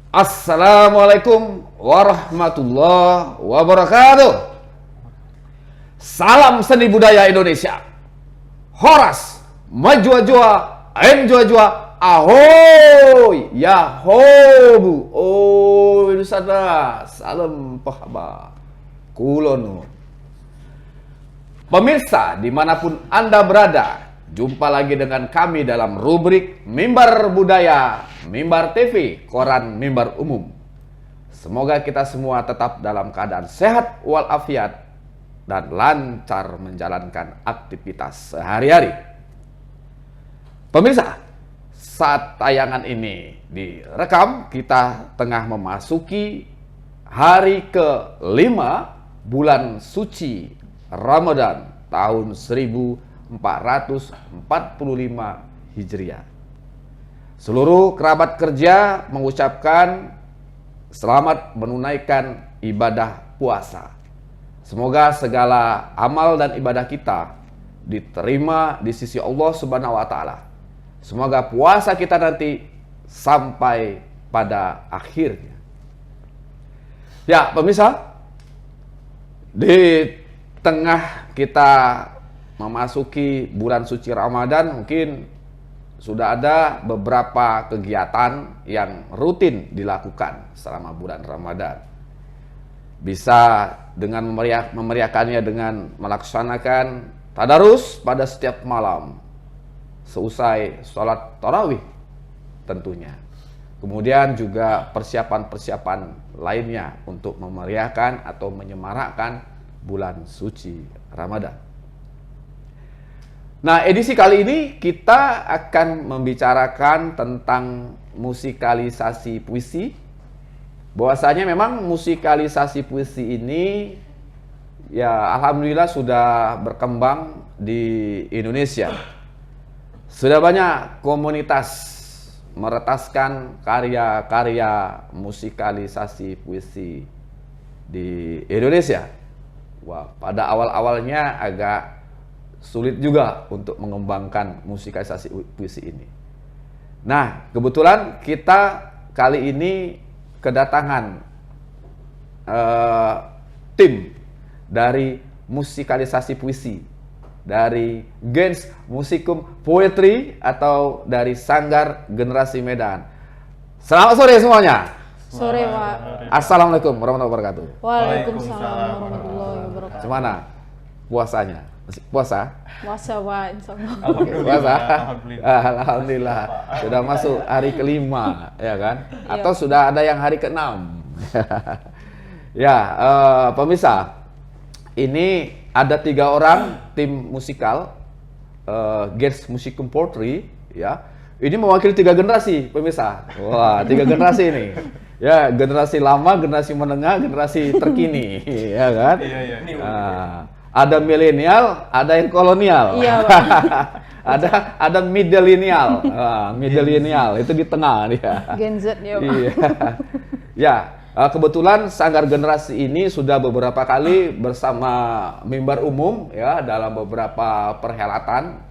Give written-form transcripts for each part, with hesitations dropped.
Assalamualaikum warahmatullahi wabarakatuh. Salam seni budaya Indonesia. Horas, majua-jua, enjua-jua, ahoy, yahobu, oh Nusantara, salam pahaba, kulonu. Pemirsa dimanapun Anda berada, jumpa lagi dengan kami dalam rubrik Mimbar Budaya, Mimbar TV, Koran Mimbar Umum. Semoga kita semua tetap dalam keadaan sehat walafiat dan lancar menjalankan aktivitas sehari-hari. Pemirsa, saat tayangan ini direkam, kita tengah memasuki hari ke-5 bulan suci Ramadan tahun 1445 Hijriah. Seluruh kerabat kerja mengucapkan selamat menunaikan ibadah puasa. Semoga segala amal dan ibadah kita diterima di sisi Allah Subhanahu wa taala. Semoga puasa kita nanti sampai pada akhirnya. Ya, pemirsa, di tengah kita memasuki bulan suci Ramadan, mungkin sudah ada beberapa kegiatan yang rutin dilakukan selama bulan Ramadan. Bisa dengan memeriahkannya dengan melaksanakan tadarus pada setiap malam seusai sholat tarawih tentunya. Kemudian juga persiapan-persiapan lainnya untuk memeriahkan atau menyemarakkan bulan suci Ramadan. Nah, edisi kali ini kita akan membicarakan tentang musikalisasi puisi. Bahwasanya memang musikalisasi puisi ini ya alhamdulillah sudah berkembang di Indonesia. Sudah banyak komunitas meretaskan karya-karya musikalisasi puisi di Indonesia. Wah, pada awal-awalnya agak sulit juga untuk mengembangkan musikalisasi puisi ini. Nah, kebetulan kita kali ini kedatangan tim dari musikalisasi puisi dari Gens Musikum Poetry atau dari Sanggar Generasi Medan. Selamat sore semuanya. Sore, Pak. Assalamualaikum warahmatullahi wabarakatuh. Waalaikumsalam warahmatullahi wabarakatuh. Gimana puasanya? Masih puasa? Puasa, Pak, insyaallah. Puasa? Alhamdulillah. Sudah masuk hari ke-5, ya kan? Atau sudah ada yang hari ke-6. Ya, pemirsa, ini ada 3 orang tim musikal Gens Musikum Poetry, ya. Ini mewakili 3 generasi, pemirsa. Wah, 3 generasi ini. Ya, generasi lama, generasi menengah, generasi terkini, ya kan? Iya. Ada milenial, ada yang kolonial. Iya, Pak. ada milenial. Milenial itu di tengah dia. Gen Z ya, Pak. Iya. Ya, kebetulan Sanggar Generasi ini sudah beberapa kali bersama Mimbar Umum ya dalam beberapa perhelatan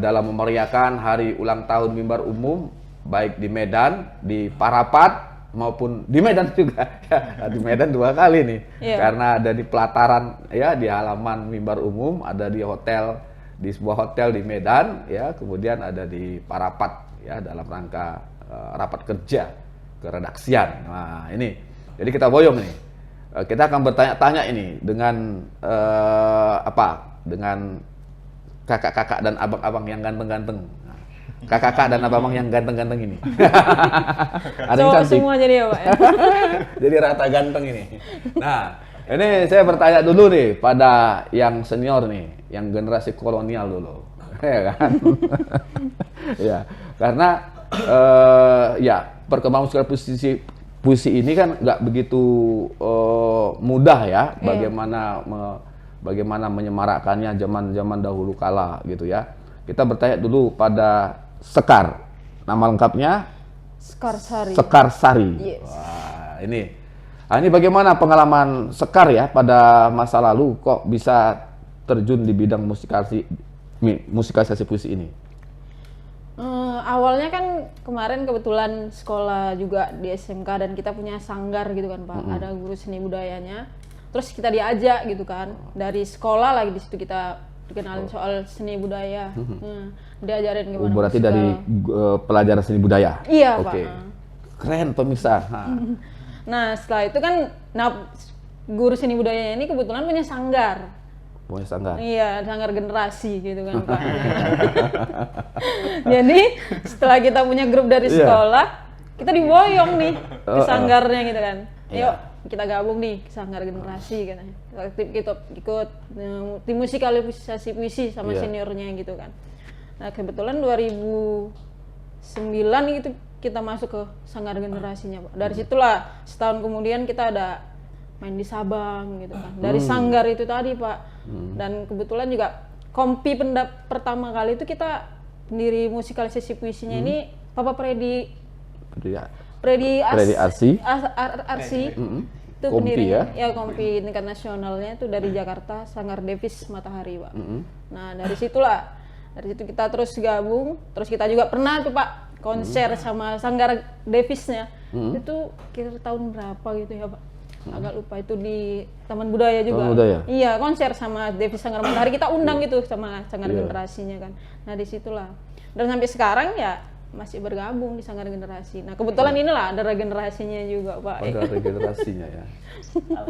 dalam memeriahkan hari ulang tahun Mimbar Umum baik di Medan, di Parapat maupun di Medan juga. Ya, di Medan 2 kali nih. Iya. Karena ada di pelataran ya di halaman Mimbar Umum, ada di hotel, di sebuah hotel di Medan ya, kemudian ada di Parapat ya dalam rangka rapat kerja keredaksian. Nah, ini. Jadi kita boyong nih. Kita akan bertanya-tanya ini dengan dengan kakak-kakak dan abang-abang yang ganteng-ganteng. Kakak-kakak dan abang-abang yang ganteng-ganteng ini. Ada yang cantik. Semua jadi ya, Pak. Ya? Jadi rata ganteng ini. Nah, ini saya bertanya dulu nih pada yang senior nih, yang generasi kolonial dulu. Ya kan? Ya, karena ya perkembangan musikal puisi ini kan nggak begitu mudah ya. Bagaimana menyemarakkannya zaman dahulu kala gitu ya. Kita bertanya dulu pada Sekar. Nama lengkapnya Sekar Sari. Sekar Sari. Yes. Wah, ini bagaimana pengalaman Sekar ya pada masa lalu kok bisa terjun di bidang musikalisasi puisi ini? Awalnya kan kemarin kebetulan sekolah juga di SMK dan kita punya sanggar gitu kan Pak, ada guru seni budayanya. Terus kita diajak gitu kan dari sekolah lagi, di situ kita dikenalin soal seni budaya. Diajarin gimana. Berarti musik. dari pelajaran seni budaya. Iya Oke. Pak. Keren pemirsa. Nah setelah itu kan, guru seni budayanya ini kebetulan punya sanggar. Punya sanggar. Iya, sanggar generasi gitu kan Pak. Jadi setelah kita punya grup dari sekolah, kita diboyong nih ke sanggarnya gitu kan. Yuk kita gabung nih ke sanggar generasi katanya. Kita ikut tim musikalisasi puisi sama seniornya gitu kan. Nah kebetulan 2009 gitu kita masuk ke sanggar generasinya Pak. Dari situlah setahun kemudian kita ada main di Sabang gitu kan. Dari sanggar itu tadi Pak. Dan kebetulan juga kompi pertama kali itu kita pendiri musikalisasi puisinya ini Papa Freddy Arsi. Itu Kompi pendirinya ya kompi tingkat nasionalnya itu dari Jakarta, Sanggar Davis Matahari Pak. Nah dari situ kita terus gabung, terus kita juga pernah tuh Pak konser sama Sanggar Davisnya. Itu kira tahun berapa gitu ya Pak, agak lupa, itu di Taman Budaya juga. Iya, konser sama Davis Sanggar Matahari, kita undang gitu sama Sanggar Generasinya kan. Nah disitulah, dan sampai sekarang ya masih bergabung di Sanggar Generasi. Nah kebetulan inilah ada regenerasinya juga Pak. Ada regenerasinya ya.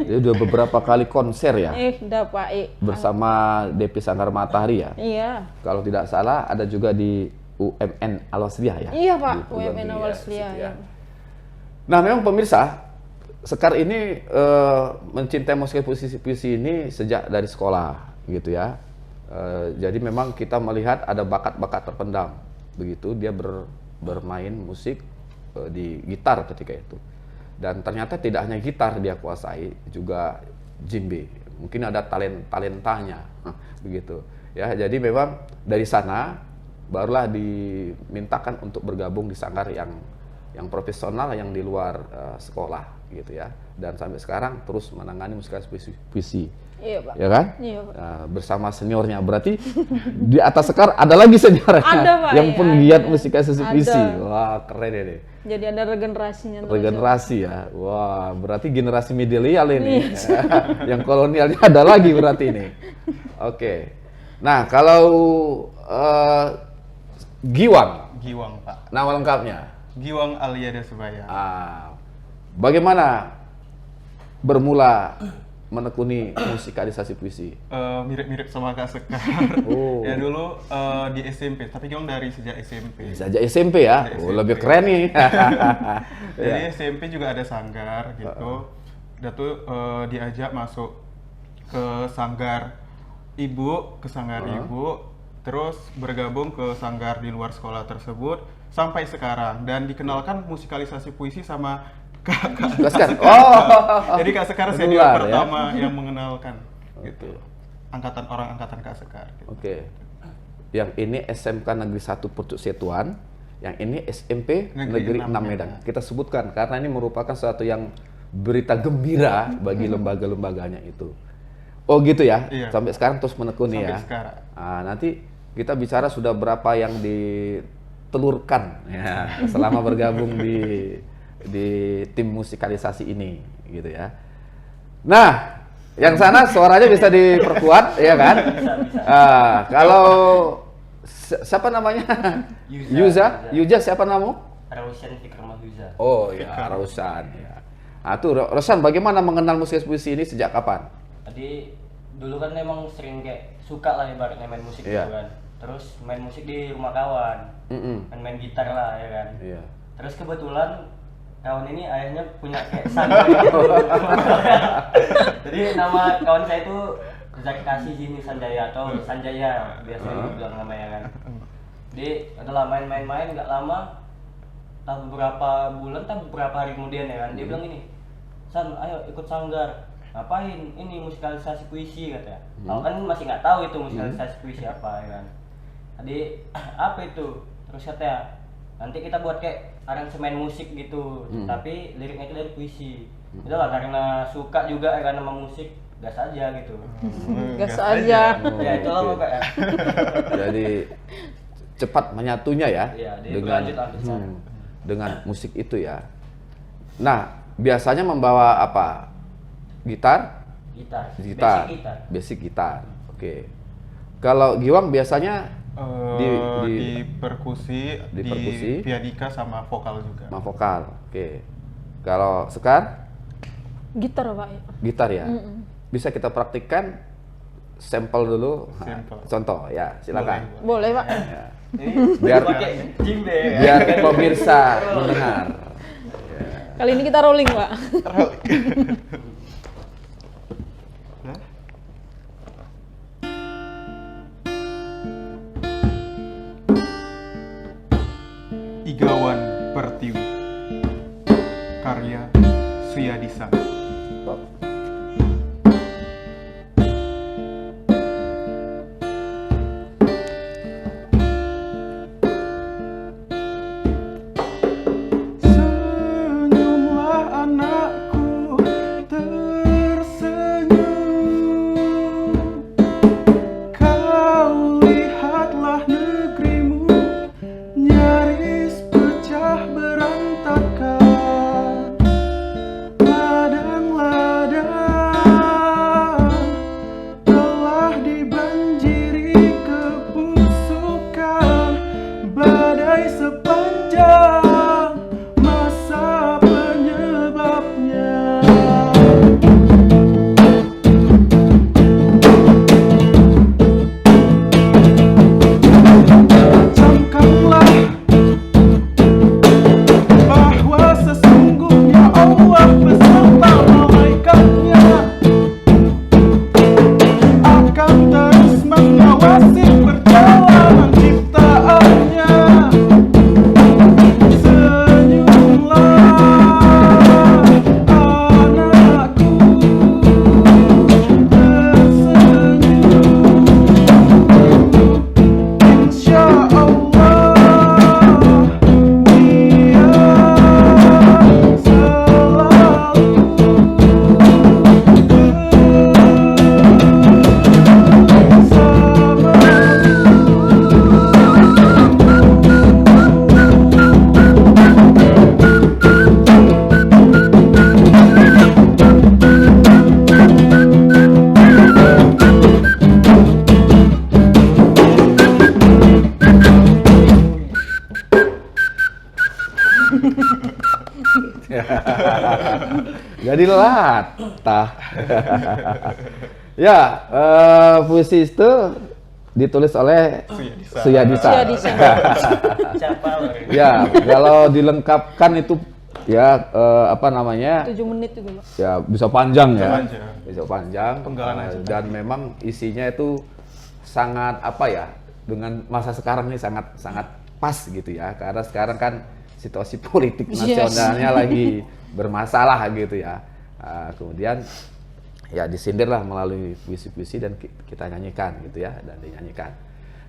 Jadi udah beberapa kali konser ya. Udah Pak. Bersama Devi Sanggar Matahari ya. Iya. Kalau tidak salah ada juga di UMN Al-Wasliyah ya. Iya Pak, UMN Al-Wasliyah ya. Nah memang pemirsa, Sekar ini mencintai musik puisi ini sejak dari sekolah gitu ya. Jadi memang kita melihat ada bakat-bakat terpendam. Begitu dia bermain musik di gitar ketika itu. Dan ternyata tidak hanya gitar dia kuasai, juga djembe. Mungkin ada talentanya begitu. Ya, jadi memang dari sana barulah dimintakan untuk bergabung di sanggar yang profesional, yang di luar sekolah gitu ya, dan sampai sekarang terus menangani musikalisasi puisi. Iya Pak. Ya kan? Iya Pak. Nah, bersama seniornya, berarti di atas Sekar ada lagi seniornya Ada, Pak, yang ya, penggiat ada. musikalisasi puisi. Wah keren ini. Jadi ada regenerasinya. Regenerasi ya. Wah berarti generasi milenial ini. Yang kolonialnya ada lagi berarti ini. Oke. Nah kalau Giwang Pak. nama lengkapnya? Giwang Aliada Subaya. Bagaimana bermula menekuni musikalisasi puisi? Mirip-mirip sama Kak Sekar. Ya dulu di SMP, tapi Giwang dari sejak SMP. Sejak SMP ya? Sejak Oh, SMP. lebih keren nih. Jadi SMP juga ada sanggar gitu. Udah tuh diajak masuk ke sanggar ibu, terus bergabung ke sanggar di luar sekolah tersebut sampai sekarang, dan dikenalkan musikalisasi puisi sama Kak Sekar. Jadi Kak Sekar senior pertama yang mengenalkan gitu. Angkatan Kak Sekar gitu. Oke. Yang ini SMK Negeri 1 Pucuk Setuan, yang ini SMP Negeri 6 Medan. Kita sebutkan karena ini merupakan suatu yang berita gembira bagi lembaga-lembaganya itu. Oh gitu ya. Iya. Sampai sekarang terus menekuni ya. Sampai sekarang. Nanti kita bicara sudah berapa yang ditelurkan ya selama bergabung di tim musikalisasi ini gitu ya. Nah, yang sana suaranya bisa diperkuat ya kan? Kalau siapa namanya? Yuza siapa namamu? Rausan Fikr Mahuza. Oh ya, Rausan ya. Nah, tuh Rausan, bagaimana mengenal musik puisi ini sejak kapan? Tadi dulu kan emang sering kayak suka lah ibaratnya main musik gitu kan. Terus main musik di rumah kawan. Main gitar lah ya kan. Iya. Terus kebetulan kawan ini ayahnya punya kayak sanggar gitu. Jadi nama kawan saya itu Zaki Kasih Jini Sanjaya atau Sanjaya biasanya dibilang namanya kan. Jadi adalah main-main nggak lama, beberapa bulan, beberapa hari kemudian ya kan, dia bilang ini, San, ayo ikut sanggar. Ngapain? Ini musikalisasi puisi katanya. Aku kan masih nggak tahu itu musikalisasi puisi apa ya kan. Tadi apa itu? Terus katanya, nanti kita buat kayak aransemen musik gitu, tapi liriknya itu dari puisi. Udah lah, karena suka juga ya kan sama musik, gas aja gitu. Gas aja. Ya itulah pokoknya. Jadi cepat menyatunya ya, Iya, dia dengan berlanjut sampai sekarang. dengan musik itu ya. Nah, biasanya membawa apa? Gitar, Gitar. basic gitar. Oke. Kalau Giwang biasanya Di perkusi, di perkusi. pianika sama vokal juga. sama vokal. Oke. Kalau Sekar Gitar Pak. gitar ya. Bisa kita praktikkan sampel dulu. Nah, Sampel. contoh ya, silakan. Boleh Pak. Ya. Ini Biar- pakai jimbe. Biar pemirsa mendengar. Kali ini kita rolling Pak. Igawan Pertiwi. Karya Suyadisa. Stop. Senyumlah anakku, tersenyum. Kau lihatlah negerimu, nyaris pecah berantakan. Ladang-ladang telah dibanjiri kebusukan, badai sepanjang masa penyebabnya. Camkanlah bahwa sesungguhnya Allah beserta malaikatnya akan terus mengawasi perjalanan ciptaannya. Senyumlah anakku, tersenyum. Insya Allah dia Jadi latah. Ya, puisi itu ditulis oleh Suyadisa. Suyadisa. Siapa lo? Ya, kalau dilengkapkan itu ya apa namanya? 7 menit juga Pak. Ya bisa panjang ya. panjang. Bisa panjang. Penggalan aja Dan memang isinya itu sangat apa ya? Dengan masa sekarang ini sangat sangat pas gitu ya. Karena sekarang kan situasi politik Yes. nasionalnya lagi bermasalah gitu ya. Kemudian ya disindirlah melalui puisi-puisi dan kita nyanyikan gitu ya, dan dinyanyikan.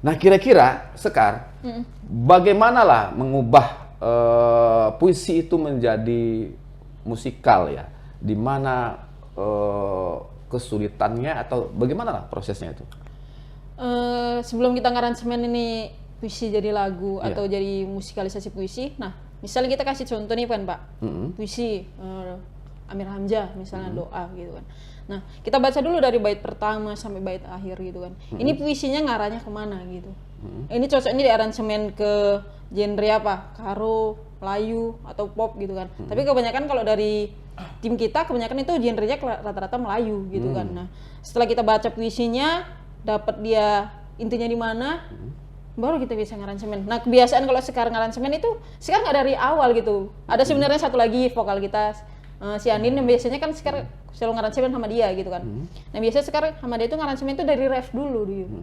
Nah, kira-kira Sekar, bagaimanalah mengubah puisi itu menjadi musikal ya? Di mana kesulitannya atau bagaimana prosesnya itu? Sebelum kita ngaransemen ini puisi jadi lagu Iya. atau jadi musikalisasi puisi, nah misalnya kita kasih contoh nih kan Pak, puisi Amir Hamzah misalnya doa gitu kan. Nah kita baca dulu dari bait pertama sampai bait akhir gitu kan. Ini puisinya ngarahnya kemana gitu. Ini cocoknya di aransemen ke genre apa? Karo, Melayu atau pop gitu kan. Tapi kebanyakan kalau dari tim kita kebanyakan itu genrenya rata-rata Melayu gitu kan. Nah setelah kita baca puisinya, dapat dia intinya di mana, baru kita bisa ngaransemen. Nah kebiasaan kalau sekarang ngaransemen itu sekarang nggak dari awal gitu. Ada sebenarnya satu lagi vokal kita si Andin yang biasanya kan sekarang selalu ngaransemen sama dia gitu kan. Nah biasanya sekarang sama dia itu ngaransemen itu dari ref dulu gitu.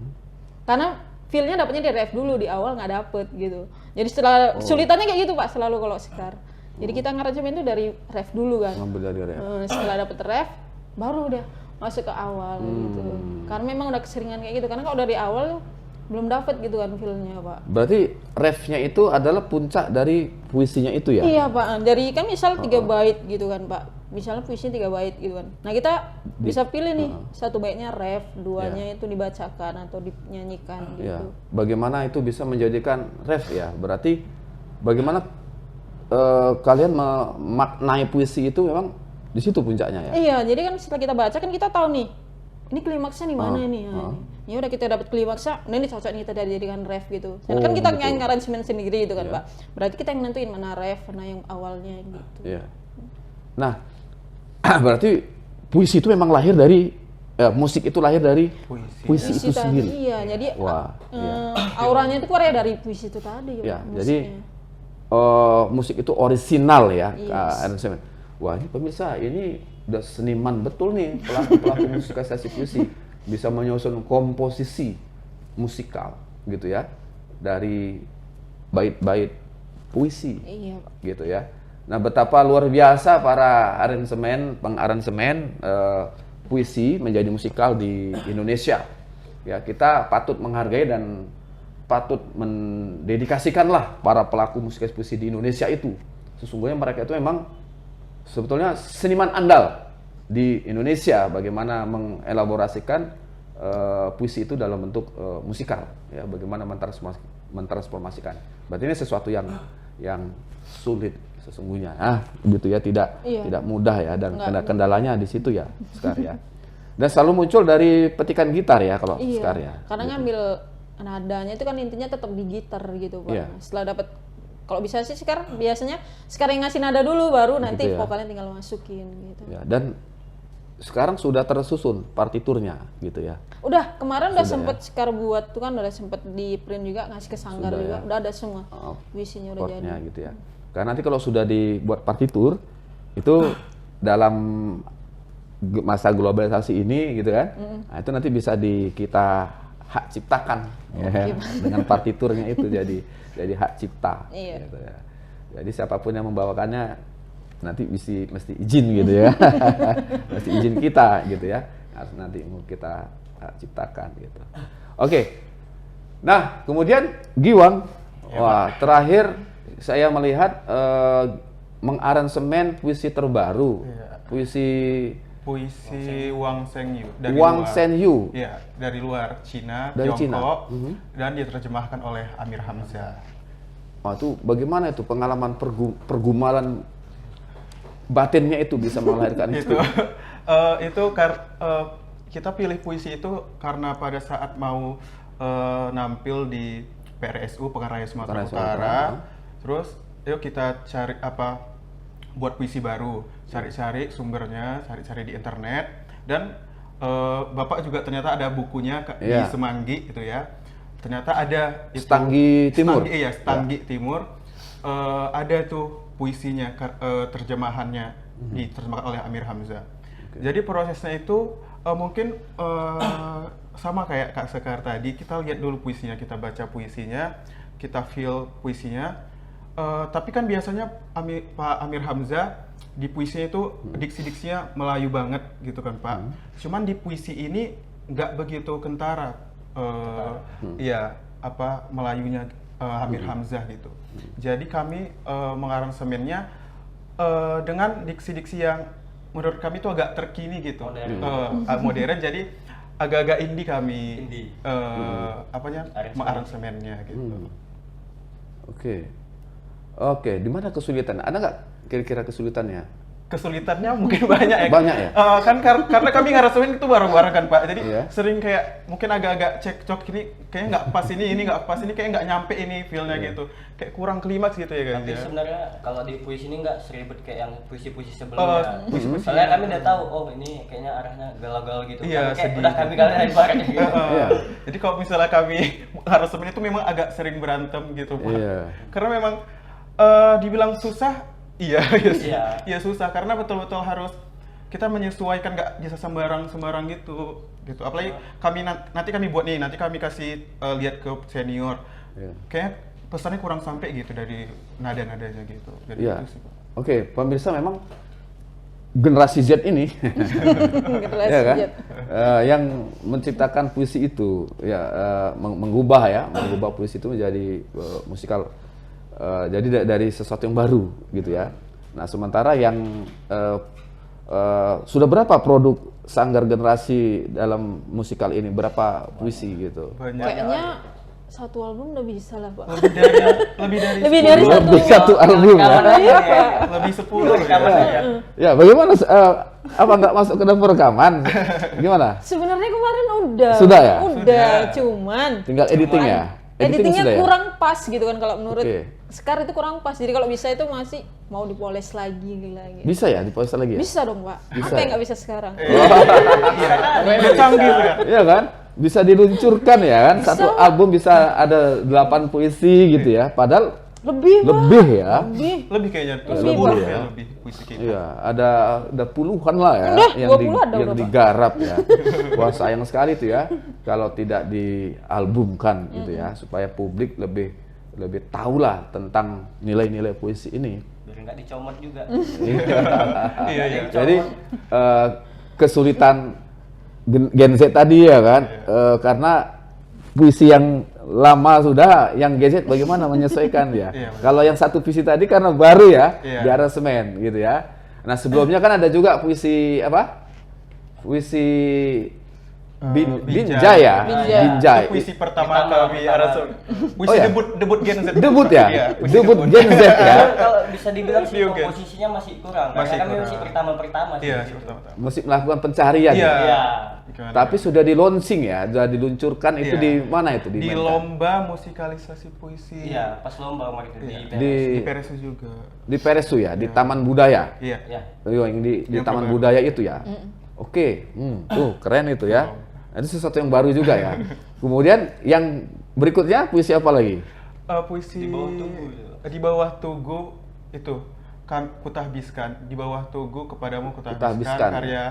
Karena feel-nya dapetnya dari ref dulu, di awal nggak dapet gitu. Jadi setelah sulitannya kayak gitu Pak selalu kalau sekarang. Jadi kita ngaransemen itu dari ref dulu kan. Ngambil dari ref. Setelah dapet ref baru udah masuk ke awal gitu. Karena memang udah keseringan kayak gitu. Karena kalau dari awal belum dapet gitu kan feel-nya Pak. Berarti refnya itu adalah puncak dari puisinya itu ya? Iya Pak, dari kan misal 3 bait gitu kan Pak. misalnya puisi 3 bait gitu kan. Nah kita bisa pilih nih, 1 baitnya ref, 2-nya itu dibacakan atau dinyanyikan gitu. Ya. Bagaimana itu bisa menjadikan ref ya? Berarti bagaimana kalian memaknai puisi itu memang di situ puncaknya ya? Iya, jadi kan setelah kita baca kan kita tahu nih, ini klimaksnya di mana nih. Nah, ya udah kita dapat klimaksnya, nah ini cocok nih kita jadikan ref gitu. Karena kan kita yang aransemen sendiri gitu kan, Pak. Berarti kita yang nentuin mana ref, mana yang awalnya gitu. Iya. Nah, berarti puisi itu memang lahir dari musik itu lahir dari puisi itu tadi, sendiri. iya. Jadi Wah, auranya itu keluar dari puisi itu tadi. Ya, musiknya. jadi musik itu orisinal ya, Yes. aransemen. Wah, ini pemirsa, ini udah seniman betul nih pelaku musikalisasi puisi, bisa menyusun komposisi musikal gitu ya dari bait-bait puisi. Iya, Pak. Gitu ya. Nah, betapa luar biasa para pengaransemen puisi menjadi musikal di Indonesia. Ya, kita patut menghargai dan patut mendedikasikanlah para pelaku musikalisasi puisi di Indonesia itu. Sesungguhnya mereka itu memang sebetulnya seniman andal di Indonesia, bagaimana mengelaborasikan puisi itu dalam bentuk musikal, ya, bagaimana mentransformasikan. Berarti ini sesuatu yang sulit sesungguhnya, begitu ya, tidak mudah ya, dan kendalanya di situ ya, Sekar ya. Dan selalu muncul dari petikan gitar ya kalau Sekar ya. Karena ngambil nadanya itu kan intinya tetap di gitar gitu, Pak. Iya. Setelah dapat, kalau bisa sih biasanya yang ngasih nada dulu, baru nanti ya. vokalnya tinggal masukin gitu. Ya, dan sekarang sudah tersusun partiturnya gitu ya. Udah, kemarin udah Sudah, sempet Sekar buat tuh kan, udah sempet di print juga, ngasih ke Sanggar Sudah, juga, ya. udah ada semua. Puisinya udah jadi. Chordnya gitu ya. Karena nanti kalau sudah dibuat partitur itu dalam masa globalisasi ini gitu kan, nah itu nanti bisa kita hak ciptakan ya, dengan partiturnya itu jadi hak cipta. Iya. Gitu ya. Jadi siapapun yang membawakannya nanti mesti izin gitu ya, mesti izin kita gitu ya, harus nanti mau kita ciptakan gitu. Oke. Nah, kemudian Giwang, wah, terakhir saya melihat mengaransemen puisi terbaru, puisi Wang Shengyu dari Wang luar. Shengyu. Iya, dari luar Cina, Dari Tiongkok, Cina. dan diterjemahkan oleh Amir Hamzah. Wah, itu bagaimana itu pengalaman pergumalan batinnya itu bisa melahirkan itu? Kita pilih puisi itu karena pada saat mau nampil di PRSU Pekan Raya Sumatera Utara, terus yuk kita cari buat puisi baru, cari-cari sumbernya, cari-cari di internet, dan Bapak juga ternyata ada bukunya di Semanggi gitu ya. Ternyata ada itu, Stanggi Timur. Stanggi Timur. Ada tuh puisinya, terjemahannya diterjemahkan oleh Amir Hamzah. Jadi prosesnya itu mungkin sama kayak Kak Sekar tadi, kita lihat dulu puisinya, kita baca puisinya, kita feel puisinya. Tapi kan biasanya Pak Amir Hamzah di puisinya itu diksi-diksinya Melayu banget gitu kan, Pak. Cuman di puisi ini nggak begitu kentara, Melayunya Amir Hamzah gitu. Jadi kami mengaransemennya dengan diksi-diksi yang menurut kami itu agak terkini gitu, modern. Jadi agak-agak indie kami mengaransemennya gitu. Oke, di mana kesulitan? Ada nggak kira-kira kesulitannya? Kesulitannya mungkin banyak ya. Banyak ya? Kan karena kami ngarasemen itu bareng-bareng kan, Pak. Jadi sering kayak mungkin agak-agak cekcok, ini kayaknya nggak pas, ini nggak pas, ini kayak nggak nyampe ini feel-nya gitu. Kayak kurang klimaks gitu ya guys. Tapi sebenarnya kalau di puisi ini nggak seribet kayak yang puisi-puisi sebelumnya. Soalnya kami udah tahu, oh ini kayaknya arahnya galau-galau gitu. Iya, kayak sedih udah kami kalian bareng gitu. Jadi kalau misalnya kami ngarasemen itu memang agak sering berantem gitu, Pak. Karena memang dibilang susah, iya susah, karena betul-betul harus kita menyesuaikan, nggak bisa sembarang gitu. Apalagi kami nanti kami buat nih, nanti kami kasih lihat ke senior, kayak pesannya kurang sampai gitu dari nada-nadanya gitu. Jadi itu sih, Pak. Oke, pemirsa, memang generasi Z ini Generasi kan? Z. Yang menciptakan puisi itu mengubah puisi itu menjadi musikal. Jadi dari sesuatu yang baru gitu ya. Nah, sementara yang sudah berapa produk Sanggar Generasi dalam musikal ini? Berapa puisi gitu? Banyak. Kayaknya satu album udah bisa lah, Pak. Lebih dari Lebih dari 10. satu. Lebih satu album ya? Iya, Pak. Lebih 10 Rekaman aja. Ya, bagaimana? Apa nggak masuk ke dalam rekaman? Gimana? Sebenarnya kemarin udah. Sudah ya? Udah, cuman Tinggal editing ya? editingnya sudah ya? kurang pas gitu kan kalau menurut Oke. Sekar itu kurang pas. Jadi kalau bisa itu masih mau dipoles lagi lagi. Bisa ya dipoles lagi ya? Bisa dong, Pak. Bisa Apa yang ya? nggak bisa sekarang? Udah canggih ya. Iya kan? Bisa diluncurkan ya kan? Satu album bisa ada 8 puisi gitu ya. Padahal Lebih, Pak. lebih ya. Lebih kayaknya tuh. Lebih, Pak. Lebih puisi kita. Iya, ada puluhan lah ya Udah, yang 20 ada yang udah, Pak. digarap ya. Wah, sayang sekali tuh ya kalau tidak dialbumkan gitu ya supaya publik lebih tahu lah tentang nilai-nilai puisi ini. Biar nggak dicomot juga. Iya, iya. Jadi kesulitan Gen Z tadi ya kan, karena puisi yang lama sudah, yang Gen Z bagaimana menyesuaikan ya. Iya, Kalau yang satu puisi tadi karena baru ya, Iya. di aransemen gitu ya. Nah sebelumnya kan ada juga puisi apa? Puisi Binjai ya, Binjai. Binjai. Itu puisi pertama kami aransemen. Puisi Oh, ya? debut Gen Z. Debut ya, Iya, puisi debut Gen Z ya. Kalau bisa dibilang sih New Gen. komposisinya masih kurang. Masih Karena kami kurang. masih pertama-pertama sih. Iya, gitu. pertama-tama. Mesti melakukan pencarian. Iya. Ya. Iya. Gimana? Tapi sudah di launching ya, sudah diluncurkan itu Iya. di mana itu? Di dimainkan? lomba musikalisasi puisi. Iya, pas lomba kemarin itu Iya. di Di- Di PRSU juga. Di Peresu ya, di Taman Budaya. Iya. Ya. Oh, yang di Yang Taman terbaru. Budaya itu ya. Oke, tuh keren itu ya. Itu sesuatu yang baru juga ya. Kemudian yang berikutnya puisi apa lagi? Puisi Di bawah tugu itu. Di bawah tugu itu kan kutahbiskan. Di bawah tugu kepadamu kutahbiskan, Kutahbiskan. karya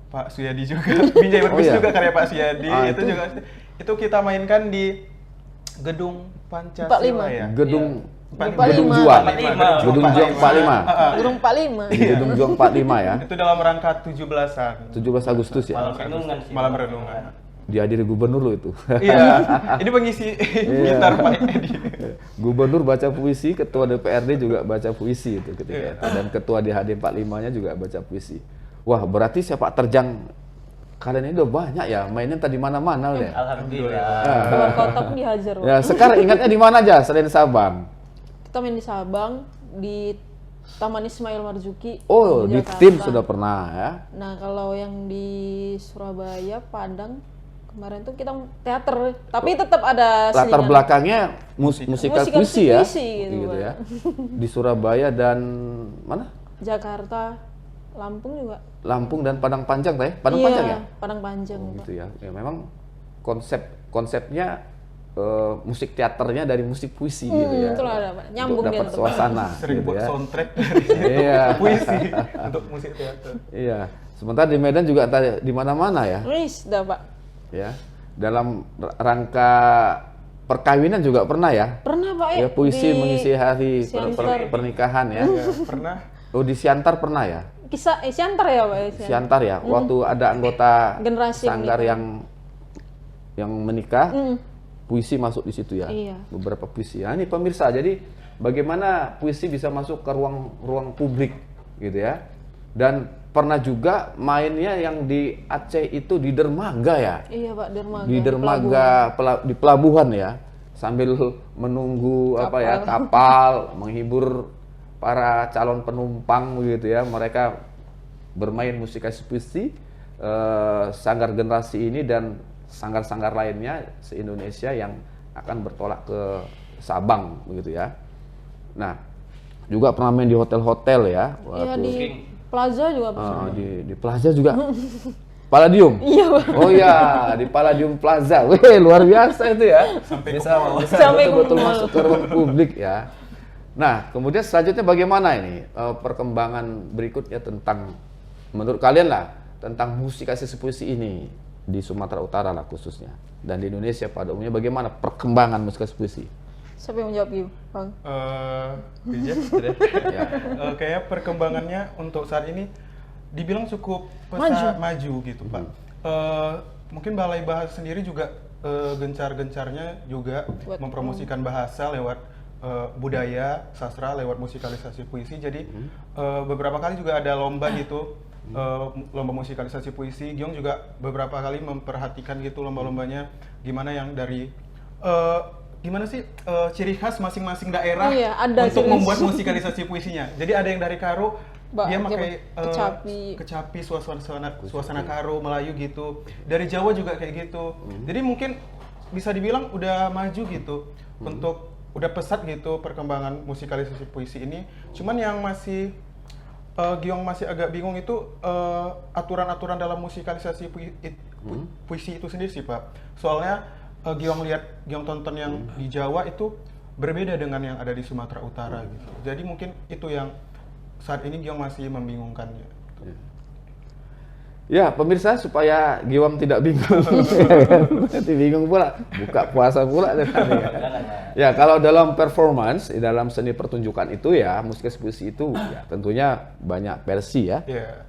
Pak Suyadi juga. Binjai berpuisi iya? juga karya Pak Suyadi. Ah, itu itu- juga itu kita mainkan di Gedung Pancasila 45. ya. Gedung Gedung Juang. 45. Gedung Juang 45. Burung 45. Di Gedung Juang 45 ya. Itu dalam rangka 17-an. 17 Agustus ya. Malam renungan sih. Malam renungan. Dihadiri gubernur lo itu. Iya. Ini pengisi gitar Pak Edi. Gubernur baca puisi, ketua DPRD juga baca puisi itu ketika itu. Dan ketua DHD 45-nya juga baca puisi. Wah, berarti sepak terjang kalian ini udah banyak ya, mainnya tadi mana-mana deh. Alhamdulillah. Keluar kota pun dihajar, Pak. Ya, sekarang ingatnya di mana aja selain Sabang? Kita main di Sabang, di Taman Ismail Marzuki. Oh, di Jakarta. tim sudah pernah ya. Nah, kalau yang di Surabaya, Padang, kemarin tuh kita teater, tapi tetap ada Latar selingan. belakangnya musikal Musikal puisi ya. puisi gitu, Pak. ya. Di Surabaya dan mana? Jakarta, Lampung juga. Lampung dan Padang Panjang teh. Padang Iya, Panjang ya? Padang Panjang, Oh, Pak. gitu ya. Ya memang konsepnya musik teaternya dari musik puisi gitu ya. itulah ada, Pak. Nyambung Untuk dia dapat tetap. suasana Sering gitu buat ya. soundtrack Iya. puisi untuk musik teater. Iya. Sementara di Medan juga di mana-mana ya. Wis, dah, Pak. Ya. Dalam rangka perkawinan juga pernah ya. Pernah, Pak, Ya puisi di mengisi hari Siantar. pernikahan ya. Ya, pernah. Oh di Siantar pernah ya? Kisah Siantar ya, Pak? Siantar ya. Waktu ada anggota Generasi yang sanggar yang menikah, puisi masuk di situ ya. Iya. Beberapa puisi. Nah, ini pemirsa, jadi bagaimana puisi bisa masuk ke ruang publik gitu ya. Dan pernah juga mainnya yang di Aceh itu di dermaga ya. Iya, Pak, dermaga. Di dermaga di pelabuhan ya. Sambil menunggu kapal menghibur para calon penumpang begitu ya. Mereka bermain musikasi puisi, sanggar generasi ini dan sanggar-sanggar lainnya se-Indonesia yang akan bertolak ke Sabang begitu ya. Nah, juga pernah main di hotel-hotel ya. Iya, waktu- di Plaza juga, Pak. di Plaza juga. Palladium. Iya, Pak. Oh iya, di Palladium Plaza. Wih, luar biasa itu ya. Sampai bisa Sampai betul-betul ke mall. masuk ke ruang publik ya. Nah, kemudian selanjutnya bagaimana ini perkembangan berikutnya tentang menurut kalian lah tentang musikasi puisi ini di Sumatera Utara lah khususnya dan di Indonesia pada umumnya bagaimana perkembangan musikasi puisi? Siapa yang menjawab, Ibu? Bang? Bija, Ya. kayaknya perkembangannya untuk saat ini dibilang cukup maju gitu Pak. Mungkin Balai Bahasa sendiri juga gencar-gencarnya juga Buat- mempromosikan bahasa lewat budaya, sastra lewat musikalisasi puisi. Jadi beberapa kali juga ada lomba gitu lomba musikalisasi puisi, Giong juga beberapa kali memperhatikan gitu lomba-lombanya, gimana yang dari gimana sih ciri khas masing-masing daerah Oh iya, ada untuk ciri membuat khas. musikalisasi puisinya. Jadi ada yang dari Karo, dia pakai kecapi, suasana Karo Melayu gitu. Dari Jawa juga kayak gitu. Jadi mungkin bisa dibilang udah maju gitu untuk udah pesat gitu perkembangan musikalisasi puisi ini. Cuman yang masih Giong masih agak bingung itu aturan-aturan dalam musikalisasi puisi itu sendiri sih Pak. Soalnya Giong tonton yang di Jawa itu berbeda dengan yang ada di Sumatera Utara gitu. Jadi mungkin itu yang saat ini Giong masih membingungkannya. Ya, pemirsa, supaya Giwang tidak bingung, nanti bingung pula, buka puasa pula. Ya, kalau dalam performance, dalam seni pertunjukan itu ya, musikalisasi puisi itu ya, tentunya banyak versi ya,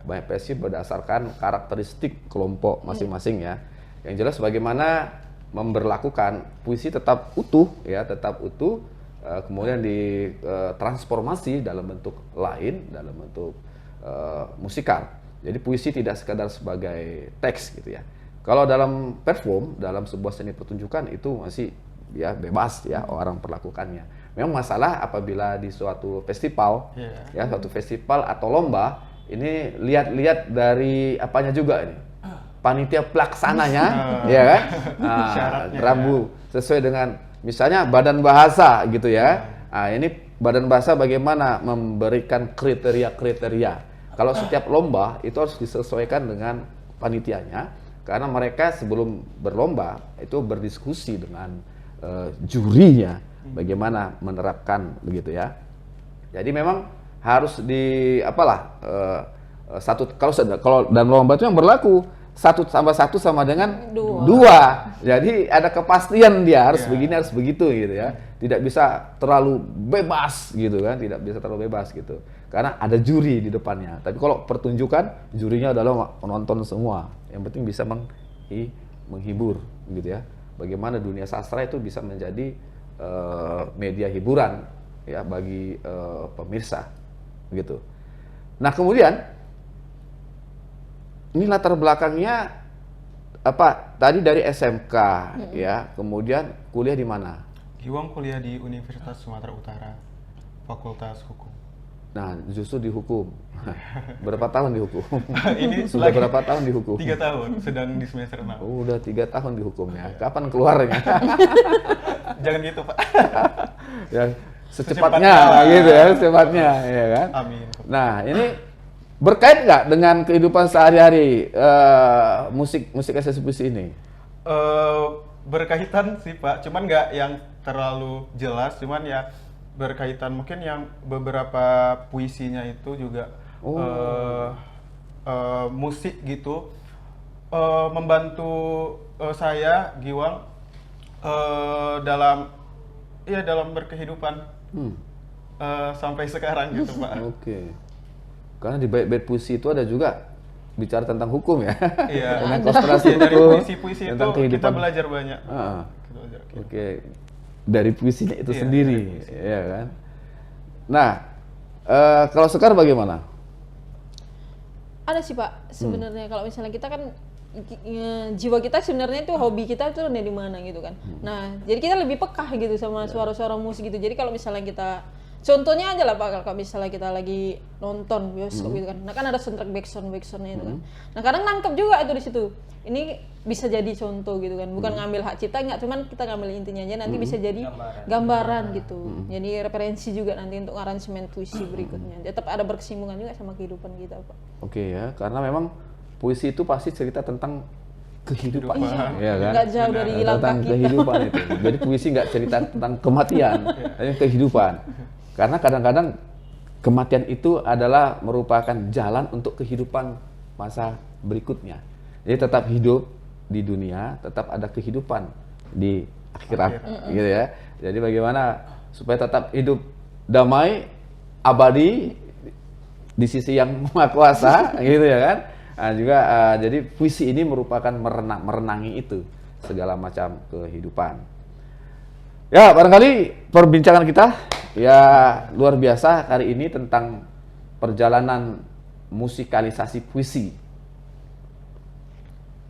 banyak versi berdasarkan karakteristik kelompok masing-masing ya. Yang jelas bagaimana memberlakukan puisi tetap utuh ya, kemudian ditransformasi dalam bentuk lain, dalam bentuk musikal. Jadi puisi tidak sekadar sebagai teks gitu ya. Kalau dalam perform, dalam sebuah seni pertunjukan itu masih ya bebas ya orang perlakukannya. Memang masalah apabila di suatu festival, ya suatu festival atau lomba, ini lihat-lihat dari apanya juga ini. Panitia pelaksananya, ya kan? Rambu sesuai dengan misalnya badan bahasa gitu ya. Nah, ini badan bahasa bagaimana memberikan kriteria-kriteria. Kalau setiap lomba itu harus disesuaikan dengan panitianya, karena mereka sebelum berlomba itu berdiskusi dengan jurinya bagaimana menerapkan begitu ya. Jadi memang harus kalau dalam lomba itu yang berlaku 1 tambah 1 sama dengan 2. Jadi ada kepastian dia harus begini, harus begitu gitu ya. Tidak bisa terlalu bebas gitu kan, tidak bisa terlalu bebas gitu. Karena ada juri di depannya. Tapi kalau pertunjukan, jurinya adalah penonton semua. Yang penting bisa menghibur gitu ya. Bagaimana dunia sastra itu bisa menjadi media hiburan ya bagi pemirsa gitu. Nah, kemudian ini latar belakangnya apa? Tadi dari SMK ya, kemudian kuliah di mana? Giwang kuliah di Universitas Sumatera Utara, Fakultas Hukum. Nah, justru dihukum. Berapa tahun dihukum? Ini Sudah berapa tahun dihukum? 3 tahun, sedang di semester 6. Udah 3 tahun dihukum ya. Kapan keluarnya? Jangan gitu, Pak. Ya, secepatnya gitu ya, secepatnya ya kan? Amin. Nah, ini berkait nggak dengan kehidupan sehari-hari musikalisasi puisi ini? Berkaitan sih Pak, cuman nggak yang terlalu jelas, cuman ya berkaitan mungkin yang beberapa puisinya itu juga musik gitu, membantu saya Giwang dalam berkehidupan sampai sekarang gitu Pak. Oke. Karena di bait-bait puisi itu ada juga bicara tentang hukum ya. Iya. Tentang konsentrasi Dari hukum, puisi-puisi itu tentang kehidupan. kita belajar banyak. Oke. Dari puisinya itu sendiri, ya kan. Nah, kalau Sekar bagaimana? Ada sih Pak, sebenarnya kalau misalnya kita kan jiwa kita sebenarnya itu hobi kita itu dari mana gitu kan. Nah, jadi kita lebih peka gitu sama suara-suara musik gitu. Jadi kalau misalnya kita contohnya aja lah Pak, kalau misalnya kita lagi nonton bioskop gitu kan. Nah, kan ada soundtrack backsound-backsoundnya itu kan. Nah, kadang nangkep juga itu di situ. Ini bisa jadi contoh gitu kan. Bukan ngambil hak cipta enggak, cuman kita ngambil intinya aja nanti bisa jadi gambaran gitu. Jadi referensi juga nanti untuk aransemen puisi berikutnya. Tetap ada berkesinambungan juga sama kehidupan kita, Pak. Oke ya, karena memang puisi itu pasti cerita tentang kehidupan, ya kan? Nggak jauh dari langkah tentang kita. kehidupan itu. Jadi puisi nggak cerita tentang kematian, tapi kehidupan. Karena kadang-kadang kematian itu adalah merupakan jalan untuk kehidupan masa berikutnya. Jadi tetap hidup di dunia, tetap ada kehidupan di akhirat, gitu ya. Jadi bagaimana supaya tetap hidup damai, abadi di sisi yang Maha Kuasa, gitu ya kan? Nah, juga jadi puisi ini merupakan merenangi itu segala macam kehidupan. Ya, barangkali perbincangan kita ya luar biasa hari ini tentang perjalanan musikalisasi puisi.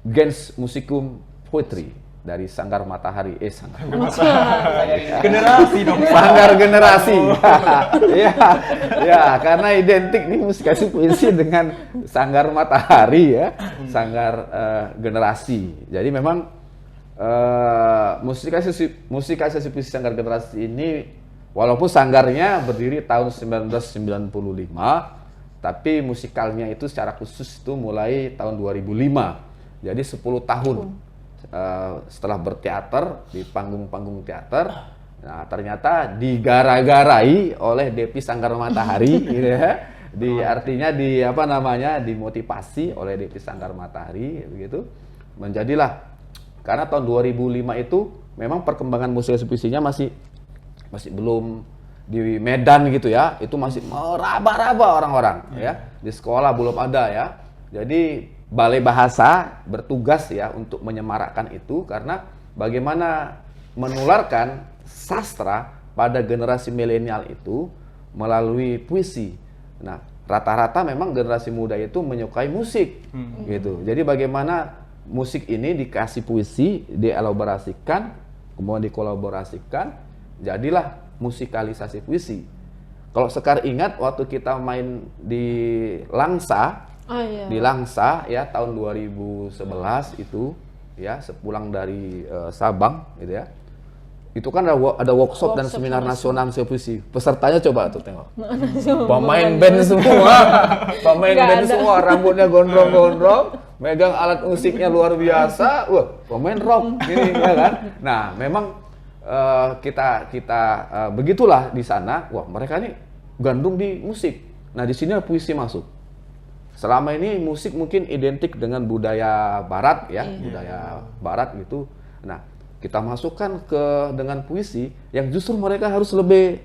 Gens Musicum Poetry dari Sanggar Matahari. Generasi dong. Sanggar generasi. Ya, ya, karena identik nih musikalisasi puisi dengan Sanggar Matahari ya, Sanggar generasi. Jadi memang musikalisasi puisi Sanggar generasi ini walaupun sanggarnya berdiri tahun 1995, tapi musikalnya itu secara khusus itu mulai tahun 2005. Jadi 10 tahun setelah berteater di panggung-panggung teater, nah ternyata digara-garai oleh Depi Sanggar Matahari, gitu ya. Artinya dimotivasi oleh Depi Sanggar Matahari, begitu. Menjadilah, karena tahun 2005 itu memang perkembangan musikalisasi puisinya masih belum di Medan gitu ya, itu masih meraba-raba orang-orang ya. Di sekolah belum ada ya. Jadi Balai Bahasa bertugas ya untuk menyemarakkan itu, karena bagaimana menularkan sastra pada generasi milenial itu melalui puisi. Nah, rata-rata memang generasi muda itu menyukai musik gitu. Jadi bagaimana musik ini dikasih puisi, dielaborasikan, kemudian dikolaborasikan, jadilah musikalisasi puisi. Kalau Sekar ingat waktu kita main di Langsa, di Langsa ya tahun 2011 itu ya, sepulang dari Sabang gitu ya. Itu kan ada workshop dan seminar nasional puisi. Pesertanya coba tuh tengok. Pemain band semua. Pemain band semua, rambutnya gondrong-gondrong, megang alat musiknya luar biasa. Wah, pemain rock gini ya kan. Nah, memang kita begitulah di sana. Wah, mereka ini gandung di musik. Nah, di sini puisi masuk. Selama ini musik mungkin identik dengan budaya barat ya, budaya barat gitu. Nah, kita masukkan dengan puisi yang justru mereka harus lebih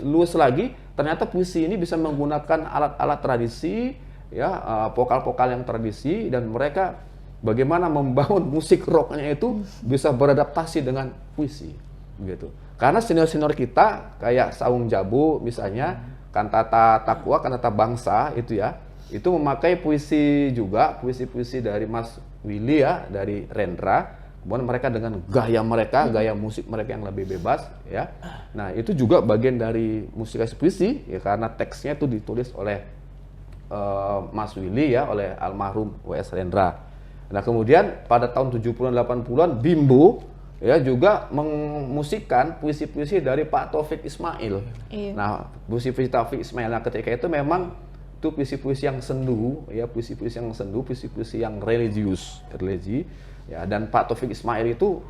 luas lagi. Ternyata puisi ini bisa menggunakan alat-alat tradisi ya, vokal-vokal yang tradisi, dan mereka bagaimana membangun musik rocknya itu bisa beradaptasi dengan puisi gitu. Karena senior-senior kita kayak Saung Jabu misalnya, Kantata Takwa, Kantata Bangsa itu ya, itu memakai puisi juga, puisi-puisi dari Mas Willy ya, dari Rendra. Kemudian mereka dengan gaya mereka, gaya musik mereka yang lebih bebas ya. Nah, itu juga bagian dari musikalisasi puisi ya, karena teksnya itu ditulis oleh Mas Willy ya, oleh almarhum W.S. Rendra. Nah, kemudian pada tahun 70-an 80-an Bimbo ya juga memusikkan puisi-puisi dari Pak Taufik Ismail. Nah, puisi-puisi Taufik Ismail ketika itu memang itu puisi-puisi yang sendu ya, puisi-puisi yang religi ya. Dan Pak Taufik Ismail itu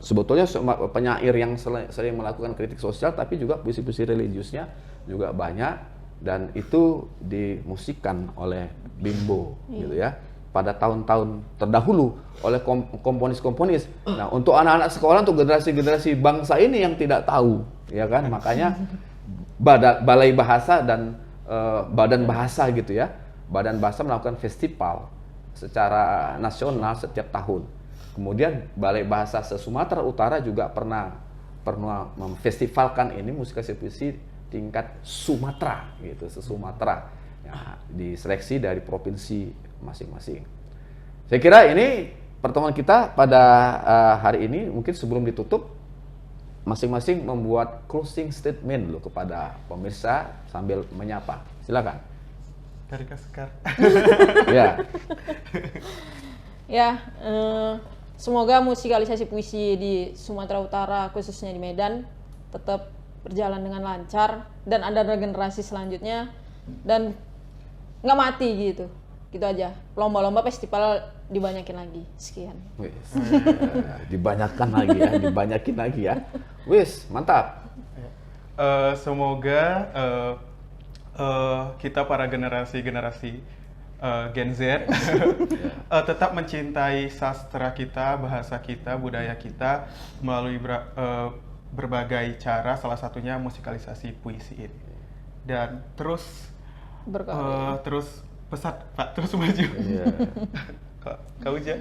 sebetulnya penyair yang sering melakukan kritik sosial, tapi juga puisi-puisi religiusnya juga banyak, dan itu dimusikkan oleh Bimbo gitu ya pada tahun-tahun terdahulu oleh komponis-komponis. Nah, untuk anak-anak sekolah, untuk generasi-generasi bangsa ini yang tidak tahu ya kan, makanya Balai Bahasa dan Badan Bahasa gitu ya, Badan Bahasa melakukan festival secara nasional setiap tahun. Kemudian Balai Bahasa se-Sumatera Utara juga pernah memfestivalkan ini musikalisasi puisi tingkat Sumatera gitu, se-Sumatera ya, diseleksi dari provinsi masing-masing. Saya kira ini pertemuan kita pada hari ini. Mungkin sebelum ditutup, masing-masing membuat closing statement dulu kepada pemirsa sambil menyapa. Silakan. Dari Kak Sekar. Ya. Ya, semoga musikalisasi puisi di Sumatera Utara, khususnya di Medan, tetap berjalan dengan lancar, dan ada generasi selanjutnya, dan nggak mati gitu. Gitu aja. Lomba-lomba festival dibanyakin lagi. Sekian. Dibanyakin lagi ya. Wis, mantap. Semoga kita para generasi Gen Z tetap mencintai sastra kita, bahasa kita, budaya kita melalui berbagai cara, salah satunya musikalisasi puisi ini. Dan terus pesat Pak, terus maju. Kak Uja.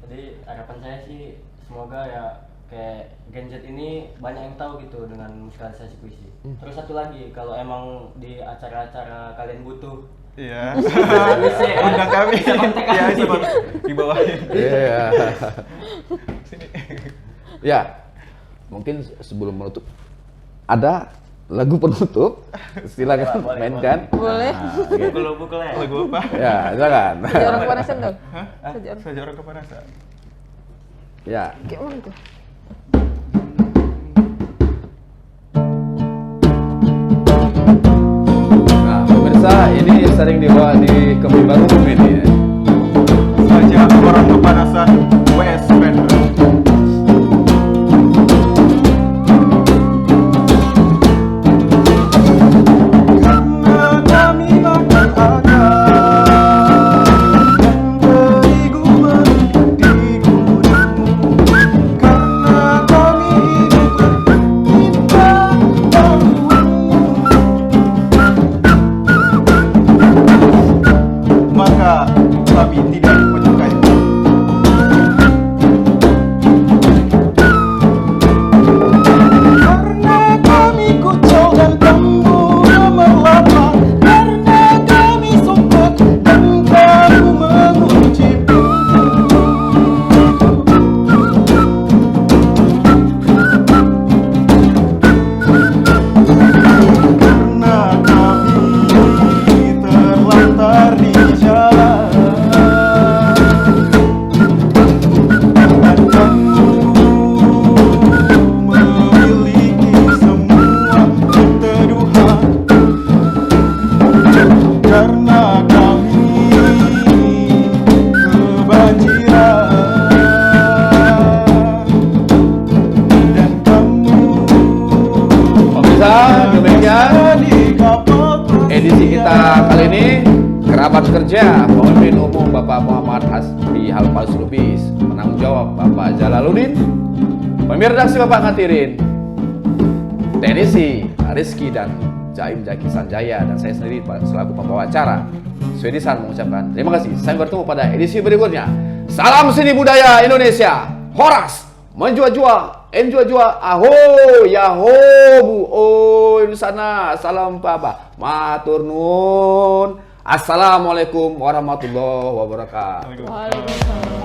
Jadi harapan saya sih semoga ya kayak Gen Z ini banyak yang tahu gitu dengan musikalisasi puisi. Terus satu lagi, kalau emang di acara-acara kalian butuh Iya. puisi, Undang kami. bisa kontak Iya, kami. bisa di bawah. Iya. Sini. Ya, mungkin sebelum menutup ada lagu penutup, silakan Boleh, mainkan. Boleh. Nah, gitu. Pukul-pukul ya. Lagu apa? Ya, silakan. Saja orang kepanasan tuh. Hah? Saja orang. Saja orang kepanasan. Ya, Kayak mana tuh? nah pemirsa ini sering dibawa di Kemimbar Umum ini ya. Saja orang kepanasan WS Band. Karena kami makan akar dan terigu di gudangmu. Karena kami hidup berpinta tahumu. Maka kami tidak menyukai. Karena kami kucel dan kamu gemerlap. Karena kami sumpah dan kamu mengunci pintu. Karena kami terlantar di jalan dan kamu memiliki semua keteduhan. Karena kami kebanjiran dan kamu pemirsa demikian di kapal edisi kita kali ini. Kerabat kerja Pemimpin Umum Bapak Muhammad Hasbi Halfas Lubis, penanggung jawab Bapak Jalaluddin, pemimpin redaksi Bapak Ngatirin, teknisi Rizky dan Jaim Jaki Sanjaya, dan saya sendiri selaku pembawa acara Swedisan mengucapkan terima kasih. Sampai bertemu pada edisi berikutnya. Salam seni budaya Indonesia. Horas menjua-jua, enjua-jua, aho, yaho, bu, oh, di sana, salam papa, matur nun. Assalamualaikum warahmatullahi wabarakatuh. Waalaikumsalam.